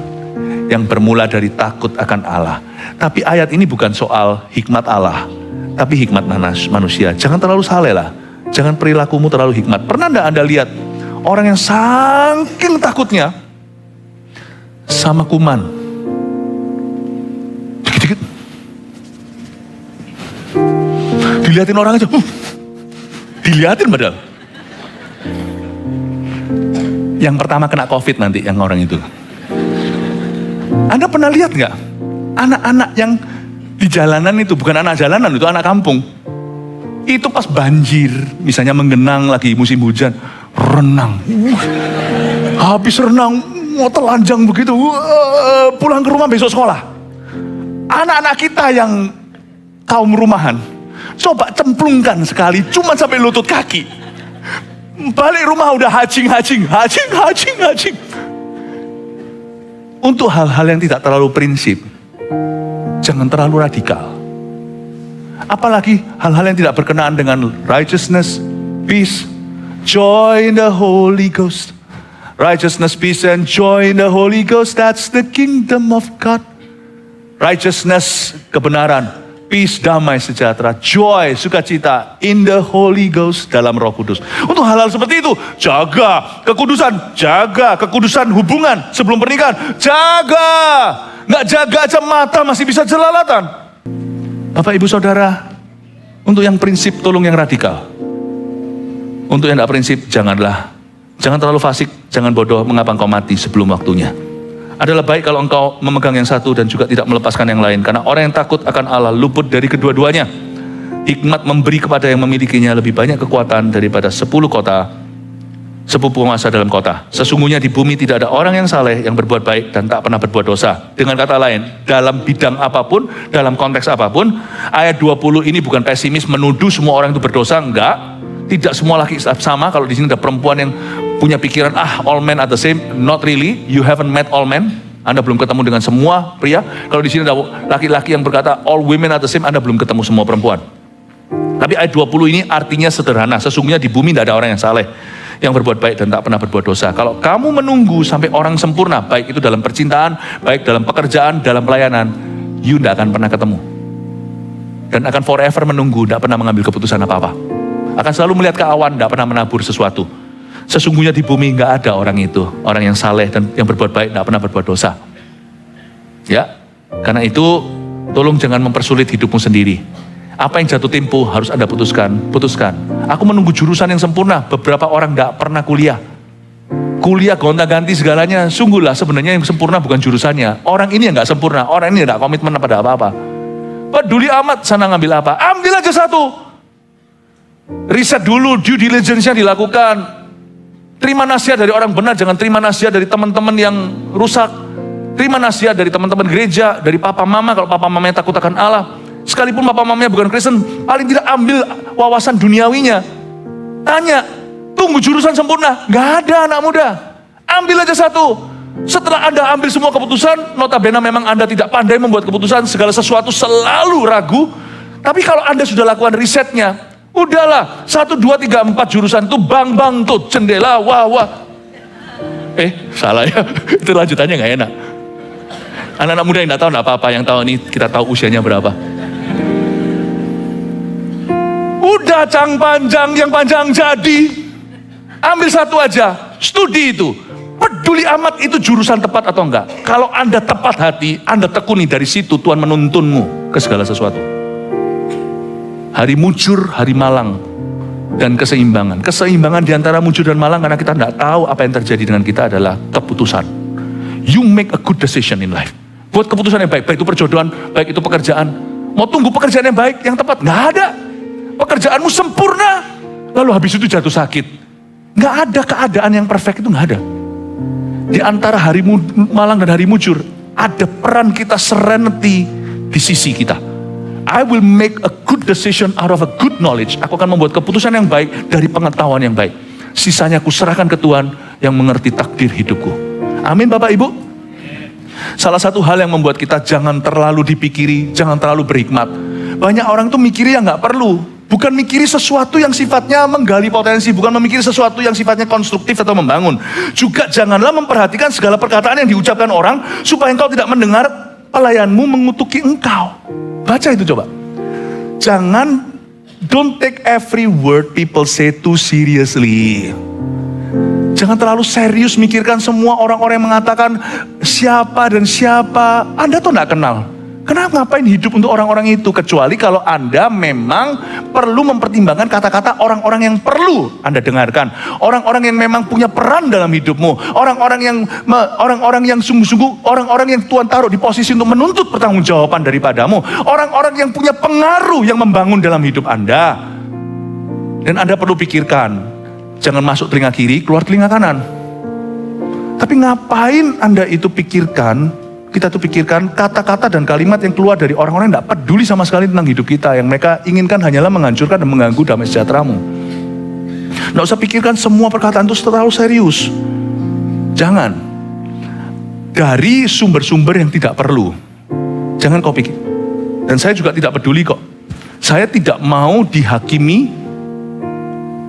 yang bermula dari takut akan Allah. Tapi ayat ini bukan soal hikmat Allah, tapi hikmat manusia. Jangan terlalu saleh lah. Jangan perilakumu terlalu hikmat. Pernah enggak Anda lihat orang yang saking takutnya sama kuman? Dikit-dikit. Dilihatin orang aja. Dilihatin padahal. Yang pertama kena COVID nanti yang orang itu. Anda pernah lihat nggak? Anak-anak yang di jalanan itu, bukan anak jalanan, itu anak kampung. Itu pas banjir, misalnya menggenang lagi musim hujan, renang. Habis renang, mau telanjang begitu, pulang ke rumah besok sekolah. Anak-anak kita yang kaum rumahan, Coba cemplungkan sekali, cuma sampai lutut kaki. Balik rumah udah hajing. Untuk hal-hal yang tidak terlalu prinsip, jangan terlalu radikal. Apalagi hal-hal yang tidak berkenaan dengan righteousness, peace, joy in the Holy Ghost. Righteousness, peace, and joy in the Holy Ghost. That's the kingdom of God. Righteousness, kebenaran. Peace, damai sejahtera. Joy, sukacita in the Holy Ghost, dalam Roh Kudus. Untuk hal-hal seperti itu, jaga kekudusan hubungan sebelum pernikahan. Nggak jaga aja mata masih bisa jelalatan. Bapak Ibu Saudara, untuk yang prinsip tolong yang radikal. Untuk yang tidak prinsip, jangan terlalu fasik, jangan bodoh, mengapa engkau mati sebelum waktunya. Adalah baik kalau engkau memegang yang satu dan juga tidak melepaskan yang lain. Karena orang yang takut akan Allah luput dari kedua-duanya. Hikmat memberi kepada yang memilikinya lebih banyak kekuatan daripada 10 penguasa dalam kota. Sesungguhnya di bumi tidak ada orang yang saleh, yang berbuat baik dan tak pernah berbuat dosa. Dengan kata lain, dalam bidang apapun, dalam konteks apapun, ayat 20 ini bukan pesimis menuduh semua orang itu berdosa, enggak. Tidak semua laki sama. Kalau di sini ada perempuan yang punya pikiran, all men are the same. Not really, you haven't met all men. Anda belum ketemu dengan semua pria. Kalau di sini ada laki-laki yang berkata, all women are the same. Anda belum ketemu semua perempuan. Tapi ayat 20 ini artinya sederhana. Sesungguhnya di bumi tidak ada orang yang saleh, yang berbuat baik dan tak pernah berbuat dosa. Kalau kamu menunggu sampai orang sempurna, baik itu dalam percintaan, baik dalam pekerjaan, dalam pelayanan, you tidak akan pernah ketemu. Dan akan forever menunggu, tidak pernah mengambil keputusan apa-apa. Akan selalu melihat ke awan, tidak pernah menabur sesuatu. Sesungguhnya di bumi nggak ada orang itu, orang yang saleh dan yang berbuat baik, tidak pernah berbuat dosa. Ya, karena itu tolong jangan mempersulit hidupmu sendiri. Apa yang jatuh tempo harus Anda putuskan. Aku menunggu jurusan yang sempurna. Beberapa orang tidak pernah kuliah gonta-ganti segalanya. Sungguhlah sebenarnya yang sempurna bukan jurusannya. Orang ini yang nggak sempurna, orang ini tidak komitmen pada apa-apa. Peduli amat sana ngambil apa, ambil aja satu. Riset dulu, due diligence-nya dilakukan. Terima nasihat dari orang benar, jangan terima nasihat dari teman-teman yang rusak. Terima nasihat dari teman-teman gereja, dari papa mama, kalau papa mamanya takut akan Allah. Sekalipun papa mamanya bukan Kristen, paling tidak ambil wawasan duniawinya. Tanya, tunggu jurusan sempurna, gak ada anak muda. Ambil aja satu. Setelah Anda ambil semua keputusan, notabene memang Anda tidak pandai membuat keputusan, segala sesuatu selalu ragu. Tapi kalau Anda sudah lakukan risetnya, udahlah, 1, 2, 3, 4 jurusan itu bang tuh, jendela, wah. Salah ya, itu lanjutannya gak enak. Anak-anak muda yang gak tahu gak apa-apa, yang tahu ini kita tahu usianya berapa. Udah yang panjang jadi. Ambil satu aja, studi itu. Peduli amat itu jurusan tepat atau enggak. Kalau Anda tepat hati, Anda tekuni dari situ, Tuhan menuntunmu ke segala sesuatu. Hari mujur, hari malang, dan keseimbangan. Keseimbangan di antara mujur dan malang karena kita tidak tahu apa yang terjadi dengan kita adalah keputusan. You make a good decision in life. Buat keputusan yang baik itu perjodohan, baik itu pekerjaan. Mau tunggu pekerjaan yang baik, yang tepat, nggak ada. Pekerjaanmu sempurna, lalu habis itu jatuh sakit. Nggak ada keadaan yang perfect, itu nggak ada. Di antara hari malang dan hari mujur, ada peran kita serenity di sisi kita. I will make a good decision out of a good knowledge. Aku akan membuat keputusan yang baik dari pengetahuan yang baik. Sisanya aku serahkan ke Tuhan yang mengerti takdir hidupku. Amin Bapak Ibu. Salah satu hal yang membuat kita jangan terlalu dipikiri, jangan terlalu berhikmat. Banyak orang tuh mikiri yang gak perlu. Bukan mikiri sesuatu yang sifatnya menggali potensi. Bukan memikiri sesuatu yang sifatnya konstruktif atau membangun. Juga janganlah memperhatikan segala perkataan yang diucapkan orang supaya engkau tidak mendengar pelayanmu mengutuki engkau. Baca itu coba. Don't take every word people say too seriously. Jangan terlalu serius mikirkan semua orang-orang yang mengatakan siapa dan siapa. Anda tuh gak kenal. Kenapa ngapain hidup untuk orang-orang itu? Kecuali kalau Anda memang perlu mempertimbangkan kata-kata orang-orang yang perlu Anda dengarkan. Orang-orang yang memang punya peran dalam hidupmu. Orang-orang yang sungguh-sungguh, orang-orang yang Tuhan taruh di posisi untuk menuntut pertanggungjawaban daripadamu. Orang-orang yang punya pengaruh yang membangun dalam hidup Anda. Dan Anda perlu pikirkan, jangan masuk telinga kiri, keluar telinga kanan. Tapi ngapain Anda itu pikirkan kita tuh pikirkan kata-kata dan kalimat yang keluar dari orang-orang yang tidak peduli sama sekali tentang hidup kita. Yang mereka inginkan hanyalah menghancurkan dan mengganggu damai sejahteramu. Nggak usah pikirkan semua perkataan itu terlalu serius. Jangan. Dari sumber-sumber yang tidak perlu. Jangan kau pikir. Dan saya juga tidak peduli kok. Saya tidak mau dihakimi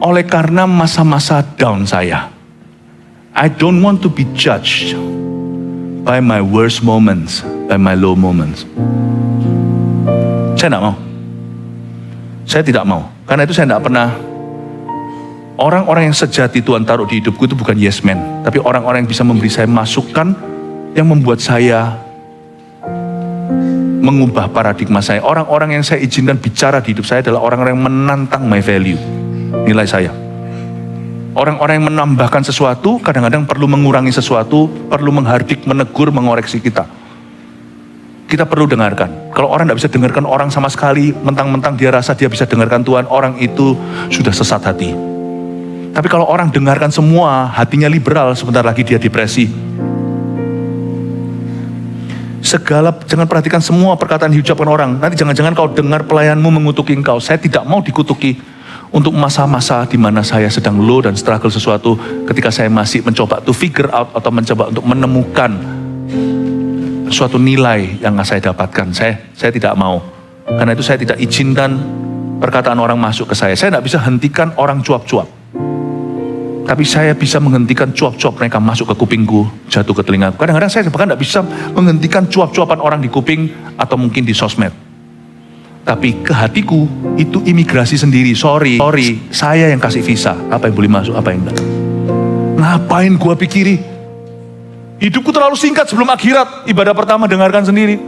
oleh karena masa-masa down saya. I don't want to be judged by my worst moments, by my low moments. Saya tidak mau. Saya tidak mau. Karena itu saya tidak pernah. Orang-orang yang sejati Tuhan taruh di hidupku itu bukan yes man. Tapi orang-orang yang bisa memberi saya masukan yang membuat saya mengubah paradigma saya. Orang-orang yang saya izinkan bicara di hidup saya adalah orang-orang yang menantang my value, nilai saya. Orang-orang yang menambahkan sesuatu, kadang-kadang perlu mengurangi sesuatu, perlu menghardik, menegur, mengoreksi kita. Kita perlu dengarkan. Kalau orang tidak bisa dengarkan orang sama sekali, mentang-mentang dia rasa dia bisa dengarkan Tuhan, orang itu sudah sesat hati. Tapi kalau orang dengarkan semua, hatinya liberal, sebentar lagi dia depresi. Jangan perhatikan semua perkataan diucapkan orang. Nanti jangan-jangan kau dengar pelayanmu mengutuki engkau. Saya tidak mau dikutuki. Untuk masa-masa di mana saya sedang low dan struggle sesuatu, ketika saya masih mencoba to figure out atau mencoba untuk menemukan suatu nilai yang saya dapatkan, saya tidak mau. Karena itu saya tidak izinkan perkataan orang masuk ke saya. Saya tidak bisa hentikan orang cuap-cuap. Tapi saya bisa menghentikan cuap-cuap mereka masuk ke kupingku, jatuh ke telingaku. Kadang-kadang saya bahkan tidak bisa menghentikan cuap-cuapan orang di kuping atau mungkin di sosmed. Tapi ke hatiku itu imigrasi sendiri. Sorry, saya yang kasih visa. Apa yang boleh masuk, apa yang enggak. Ngapain gua pikiri? Hidupku terlalu singkat sebelum akhirat. Ibadah pertama dengarkan sendiri.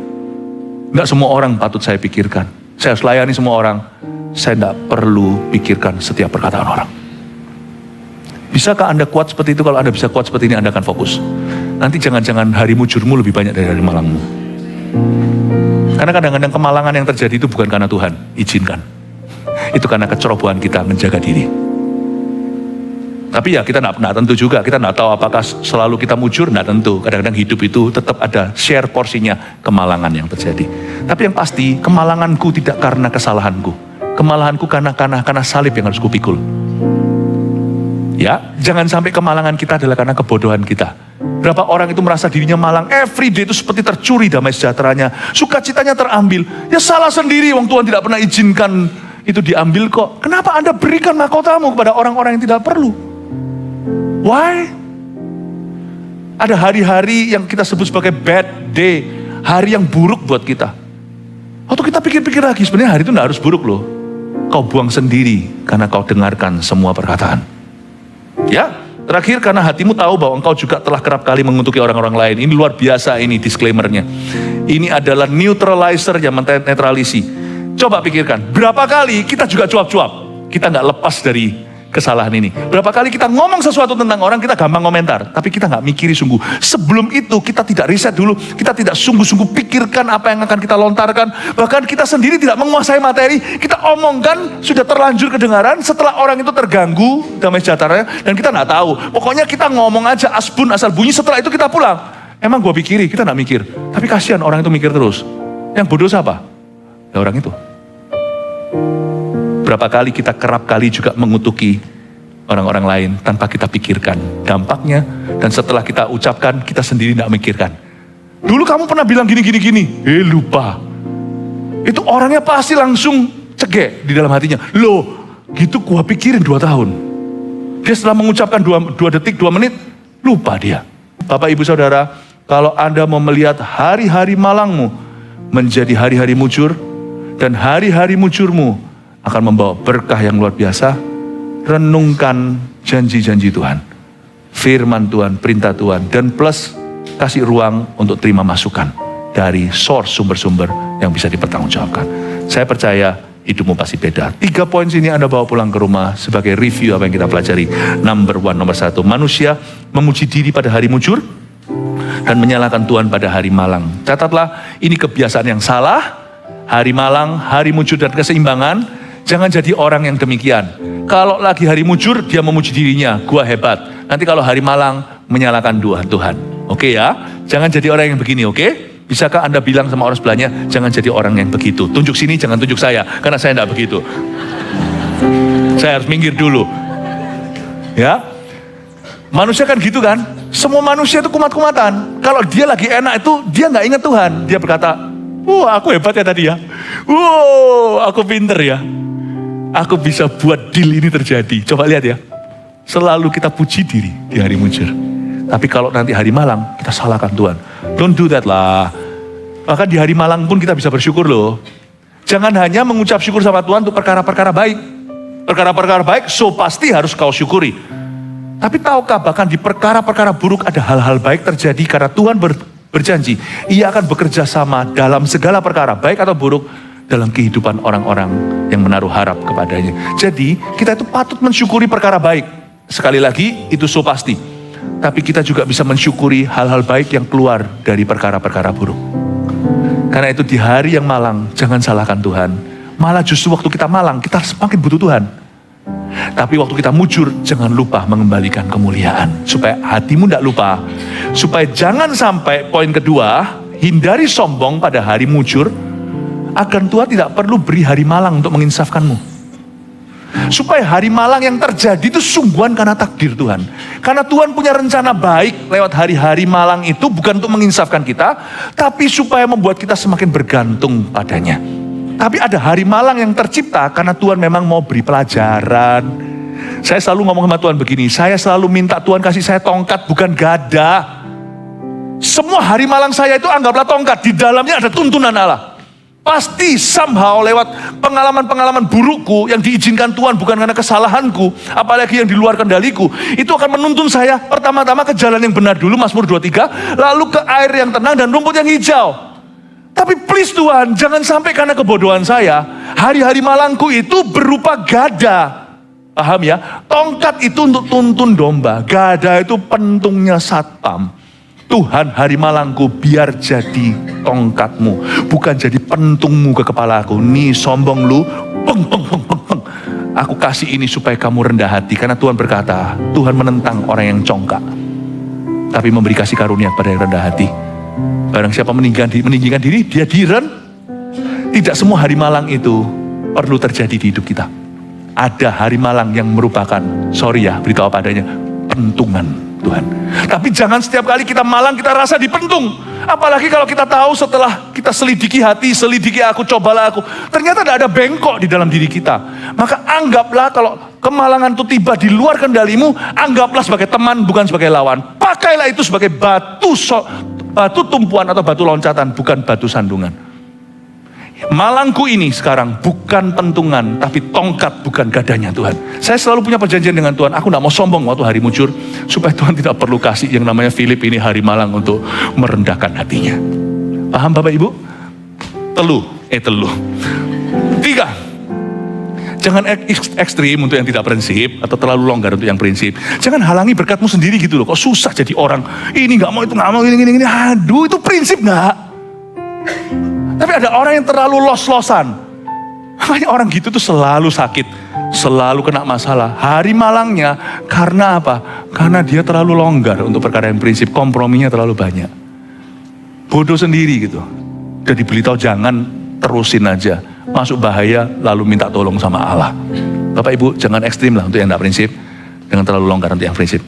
Enggak semua orang patut saya pikirkan. Saya harus layani semua orang. Saya enggak perlu pikirkan setiap perkataan orang. Bisakah Anda kuat seperti itu? Kalau Anda bisa kuat seperti ini, Anda akan fokus. Nanti jangan-jangan hari mujurmu lebih banyak dari hari malangmu. Karena kadang-kadang kemalangan yang terjadi itu bukan karena Tuhan, izinkan. Itu karena kecerobohan kita menjaga diri. Tapi ya kita tidak tentu juga, kita tidak tahu apakah selalu kita mujur, tidak tentu. Kadang-kadang hidup itu tetap ada share porsinya kemalangan yang terjadi. Tapi yang pasti, kemalanganku tidak karena kesalahanku. Kemalahanku karena salib yang harus kupikul. Ya, jangan sampai kemalangan kita adalah karena kebodohan kita. Berapa orang itu merasa dirinya malang, every day itu seperti tercuri damai sejahteranya, sukacitanya terambil. Ya salah sendiri, wong Tuhan tidak pernah izinkan itu diambil kok. Kenapa Anda berikan mahkotamu kepada orang-orang yang tidak perlu? Why? Ada hari-hari yang kita sebut sebagai bad day, hari yang buruk buat kita. Waktu kita pikir-pikir lagi, sebenarnya hari itu tidak harus buruk loh. Kau buang sendiri karena kau dengarkan semua perkataan. Ya, terakhir karena hatimu tahu bahwa engkau juga telah kerap kali mengutuki orang-orang lain. Ini luar biasa ini disclaimer-nya. Ini adalah neutralizer yang menetralisi. Coba pikirkan, berapa kali kita juga cuap-cuap. Kita nggak lepas dari kesalahan ini. Berapa kali kita ngomong sesuatu tentang orang, kita gampang komentar. Tapi kita nggak mikiri sungguh. Sebelum itu kita tidak riset dulu. Kita tidak sungguh-sungguh pikirkan apa yang akan kita lontarkan. Bahkan kita sendiri tidak menguasai materi. Kita omongkan, sudah terlanjur kedengaran. Setelah orang itu terganggu damai sejahteranya. Dan kita nggak tahu. Pokoknya kita ngomong aja asbun asal bunyi. Setelah itu kita pulang. Emang gue pikiri, kita nggak mikir. Tapi kasihan orang itu mikir terus. Yang bodoh siapa? Ya orang itu. Berapa kali kita kerap kali juga mengutuki orang-orang lain tanpa kita pikirkan dampaknya. Dan setelah kita ucapkan, kita sendiri tidak mikirkan. Dulu kamu pernah bilang gini. Lupa. Itu orangnya pasti langsung cegek di dalam hatinya. Loh, gitu gua pikirin 2 tahun. Dia setelah mengucapkan 2 detik, 2 menit, lupa dia. Bapak, Ibu, Saudara, kalau Anda mau melihat hari-hari malangmu menjadi hari-hari mujur, dan hari-hari mujurmu akan membawa berkah yang luar biasa, renungkan janji-janji Tuhan, firman Tuhan, perintah Tuhan, dan plus kasih ruang untuk terima masukan dari source sumber-sumber yang bisa dipertanggungjawabkan. Saya percaya hidupmu pasti beda. 3 poin sini Anda bawa pulang ke rumah sebagai review apa yang kita pelajari. Nomor 1, manusia memuji diri pada hari mujur dan menyalahkan Tuhan pada hari malang. Catatlah, ini kebiasaan yang salah. Hari malang, hari mujur dan keseimbangan. Jangan jadi orang yang demikian. Kalau lagi hari mujur, dia memuji dirinya, gua hebat. Nanti kalau hari malang, menyalahkan Tuhan. Oke ya? jangan jadi orang yang begini, oke? Bisakah Anda bilang sama orang sebelahnya, jangan jadi orang yang begitu. Tunjuk sini, jangan tunjuk saya, karena saya tidak begitu. Saya harus minggir dulu. Ya, manusia kan gitu kan? Semua manusia itu kumat-kumatan. Kalau dia lagi enak itu, dia nggak ingat Tuhan. Dia berkata, wah aku hebat ya tadi ya. Wow, aku pinter ya. Aku bisa buat deal ini terjadi. Coba lihat ya. Selalu kita puji diri di hari mujur. Tapi kalau nanti hari malang, kita salahkan Tuhan. Don't do that lah. Bahkan di hari malang pun kita bisa bersyukur loh. Jangan hanya mengucap syukur sama Tuhan untuk perkara-perkara baik. Perkara-perkara baik, so pasti harus kau syukuri. Tapi tahukah bahkan di perkara-perkara buruk ada hal-hal baik terjadi karena Tuhan berjanji. Ia akan bekerja sama dalam segala perkara, baik atau buruk, dalam kehidupan orang-orang yang menaruh harap kepadanya. Jadi kita itu patut mensyukuri perkara baik. Sekali lagi, itu so pasti. Tapi kita juga bisa mensyukuri hal-hal baik yang keluar dari perkara-perkara buruk. Karena itu di hari yang malang, jangan salahkan Tuhan. Malah justru waktu kita malang, kita semakin butuh Tuhan. Tapi waktu kita mujur, jangan lupa mengembalikan kemuliaan. Supaya hatimu tidak lupa. Supaya jangan sampai, poin kedua, hindari sombong pada hari mujur, agar Tuhan tidak perlu beri hari malang untuk menginsafkanmu. Supaya hari malang yang terjadi itu sungguhan karena takdir Tuhan. Karena Tuhan punya rencana baik lewat hari-hari malang itu bukan untuk menginsafkan kita, tapi supaya membuat kita semakin bergantung padanya. Tapi ada hari malang yang tercipta karena Tuhan memang mau beri pelajaran. Saya selalu ngomong sama Tuhan begini, saya selalu minta Tuhan kasih saya tongkat bukan gada. Semua hari malang saya itu anggaplah tongkat, di dalamnya ada tuntunan Allah. Pasti somehow lewat pengalaman-pengalaman burukku yang diizinkan Tuhan bukan karena kesalahanku, apalagi yang di luar kendaliku, itu akan menuntun saya pertama-tama ke jalan yang benar dulu, Mazmur 23, lalu ke air yang tenang dan rumput yang hijau. Tapi please Tuhan, jangan sampai karena kebodohan saya, hari-hari malangku itu berupa gada. Paham ya? Tongkat itu untuk tuntun domba, gada itu pentungnya satpam. Tuhan, hari malangku biar jadi tongkatmu, bukan jadi pentungmu ke kepalaku. Nih sombong lu, peng peng peng peng peng. Aku kasih ini supaya kamu rendah hati. Karena Tuhan berkata, Tuhan menentang orang yang congkak, tapi memberi kasih karunia kepada yang rendah hati. Barang siapa meninggikan diri, dia diren. Tidak semua hari malang itu perlu terjadi di hidup kita. Ada hari malang yang merupakan, sorry ya, beritahu apa adanya, pentungan Tuhan. Tapi jangan setiap kali kita malang kita rasa dipentung. Apalagi kalau kita tahu setelah kita selidiki hati, selidiki aku, cobalah aku, ternyata tidak ada bengkok di dalam diri kita. Maka anggaplah kalau kemalangan itu tiba di luar kendalimu, anggaplah sebagai teman bukan sebagai lawan. Pakailah itu sebagai batu tumpuan atau batu loncatan, bukan batu sandungan. Malangku ini sekarang bukan pentungan, tapi tongkat, bukan gadanya Tuhan. Saya selalu punya perjanjian dengan Tuhan, aku tidak mau sombong waktu hari mujur, supaya Tuhan tidak perlu kasih yang namanya Philip ini hari malang untuk merendahkan hatinya. Paham Bapak Ibu? Telu. 3. Jangan ekstrim untuk yang tidak prinsip, atau terlalu longgar untuk yang prinsip. Jangan halangi berkatmu sendiri gitu loh. Kok susah jadi orang, ini gak mau, itu gak mau, ini. Aduh, itu prinsip gak? Tapi ada orang yang terlalu los-losan. Makanya orang gitu tuh selalu sakit, selalu kena masalah. Hari malangnya karena apa? Karena dia terlalu longgar untuk perkara yang prinsip, komprominya terlalu banyak. Bodoh sendiri gitu. Udah diberitahu jangan, terusin aja. Masuk bahaya lalu minta tolong sama Allah. Bapak Ibu jangan ekstrim lah untuk yang tidak prinsip, jangan terlalu longgar untuk yang prinsip.